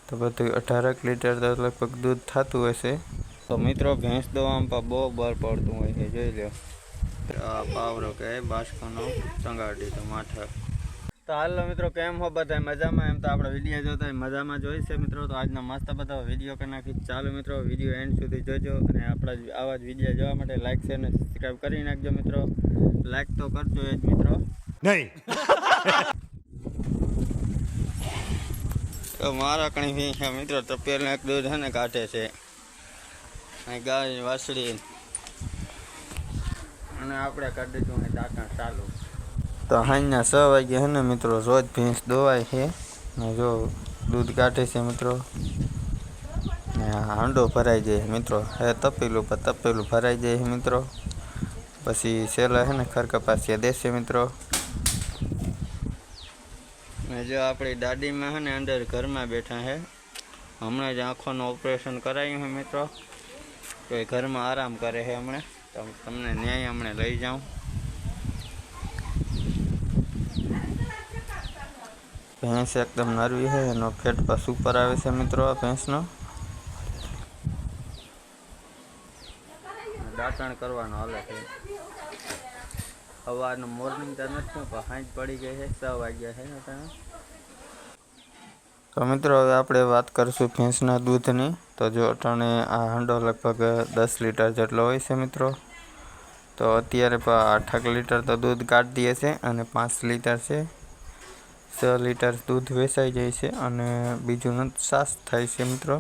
તો બધું 18 લીટર તો લગભગ દૂધ થતું હશે। તો મિત્રો ભેંસ દોવામાં પણ બહુ બર પડતું હોય છે, જોઈ લો। આ પાવરો કે બાસકોનો ચંગાડી દીધો માથે। તો હાલો મિત્રો, કેમ હો બધા મજામાં? એમ તો આપણે વિડીયો જોતા મજામાં જોઈ છે મિત્રો। તો આજનો મસ્ત બધા વિડીયો કરી નાખી। ચાલો મિત્રો, વિડીયો એન્ડ સુધી જોજો અને આપણા આવા જ વિડીયો જોવા માટે લાઈક શેર અને સબસ્ક્રાઈબ કરી નાખજો મિત્રો। લાઈક તો કરજો જ મિત્રો, નહીં તો મારા કણી ભી છે મિત્રો। તપેલ એક દૂધ છે ને કાઢે છે, ગાય વાસળી અને આપણે કરી દીધું છે દાંતણ ચાલુ। તો હાઈના 6 વાગે છે ને મિત્રો, રોજ ભેંસ દોવાય છે ને જો દૂધ કાઢે છે મિત્રો, ને હાંડો ભરાઈ જાય મિત્રો। હે તપેલું પર તપેલું ભરાઈ જાય છે મિત્રો। પછી છેલ્લા છે ને ખરકપાસિયા દેશે મિત્રો। ને જો આપણી દાદીમાં છે ને અંદર ઘરમાં બેઠા છે, હમણાં જ આંખોનું ઓપરેશન કરાવ્યું છે મિત્રો। તો એ ઘરમાં આરામ કરે છે હમણાં। તો તમને ન્યાય હમણાં લઈ જાઉં। ભેંસ એકદમ નરવી છે, એનો ફેટ પર સુપર આવે છે મિત્રો આ ભેંસનો। દાંતણ કરવાનો હાલે છે। સવારનું મોર્નિંગ તો નથી પણ સાંજ પડી ગઈ છે, 6 વાગ્યા છે અત્યારે। તો મિત્રો હવે આપણે વાત કરીશું ભેંસના દૂધની। તો જો અટાણે આ હાંડો લગભગ 10 લીટર જેટલો હોય છે મિત્રો। તો અત્યારે 8 લીટર તો દૂધ કાઢી દે છે અને 5 લીટર છે, 6 લીટર દૂધ વેચાઈ જાય છે અને બીજું છાશ થાય છે મિત્રો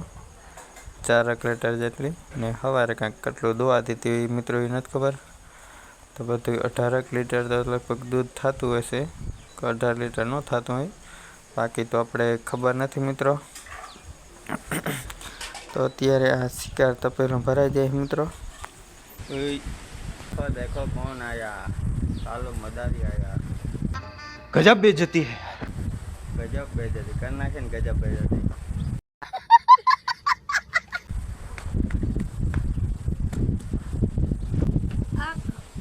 4 લીટર જેટલી। ને સવારે કાંઈક કેટલું દોવા દીધી મિત્રો એ નથી ખબર। તો બધું 18 લીટર તો લગભગ દૂધ થતું હશે, 18 લીટર ન થતું હોય, બાકી તો આપણે ખબર નથી મિત્રો। તો અત્યારે આ શિકાર તપેલું ભરાઈ જાય મિત્રો। देखो कौन आया, कालो मदारी आया। गजब बेइज्जती है, गजब बेइज्जती कर नाखे ने, गजब बेइज्जती।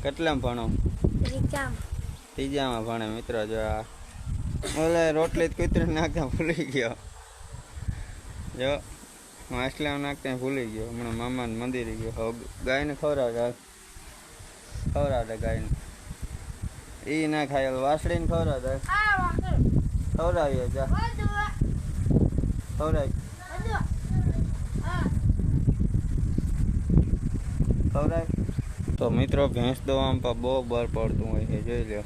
કેટલામ ભણો? ત્રીજામાં ભણે મિત્રો। જો આ ઓલે રોટલી કૂતરી નાખતા ભૂલી ગયો, જો માછલા નાખતા ભૂલી ગયો। હમણાં મામાને મંદિરે ગયો, ગાયને ખવડાવતા ગાયને એ ના ખાય, વાસળીને ખવડાવતા ખવડાવીએ જા ખવડાય। તો મિત્રો ભેંસ દોવામાં પણ બહુ બર પડતું હોય છે, જોઈ લો।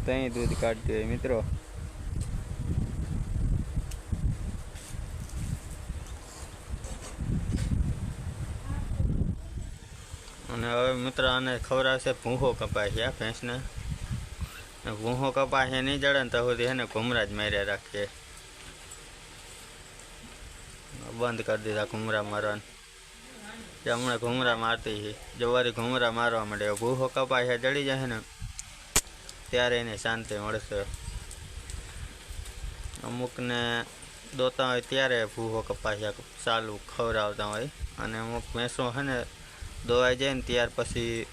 ત્યાં દૂધ કાઢતું હોય મિત્રો। અને હવે મિત્ર આને ખવડાવશે ભૂંહો કપાય ભેંસને। ભૂંહો કપાય નહીં જડે ને તો સુધી એને ઘુમરા જ માર્યા રાખીએ। બંધ કરી દીધા ઘુમરા મારવાનું, હમણાં ઘુમરા મારતી છે, જવારી ઘુમરા મારવા માંડે। ભૂહો કપાય જડી જાય ને ત્યારે એને શાંતિ મળશે। અમુકને દોતા હોય ત્યારે ભૂહો કપાય ચાલુ ખવડાવતા હોય, અને અમુક ભેંસો છે ને દોવાઈ જાય ને ત્યાર પછી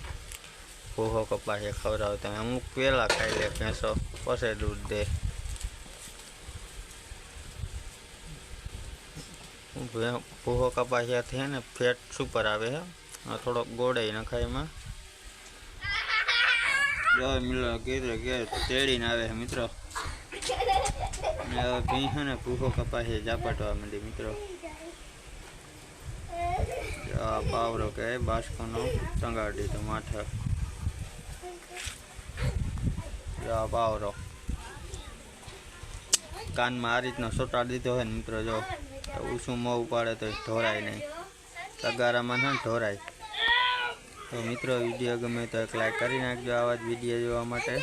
ભૂહો કપાય ખવડાવતા હોય। અમુક પહેલાં ખાઈ લે ભેંસો, પછી દૂધ દે। ભૂહો કપાસિયાથી છે ને ફેટ સુપર આવે છે, થોડોક ગોળે નખાય એમાં। તેડીને આવે છે મિત્રો। હવે ભી છે ને ભૂહો કપાસિયા ઝાપટવા માંડી મિત્રો। આ પાવરો કે બાસકોનો ચંગાડી દીધો માથે। આ પાવરો કાનમાં આ રીતનો સોટાડી દીધો હોય ને મિત્રો, જો ઊંચું મોં ઉપાડે તો ઢોરાય નહીં, તગારામાં ને ઢોરાય। તો મિત્રો વિડીયો ગમે તો એક લાઈક કરી નાખજો આવા જ વિડીયો જોવા માટે।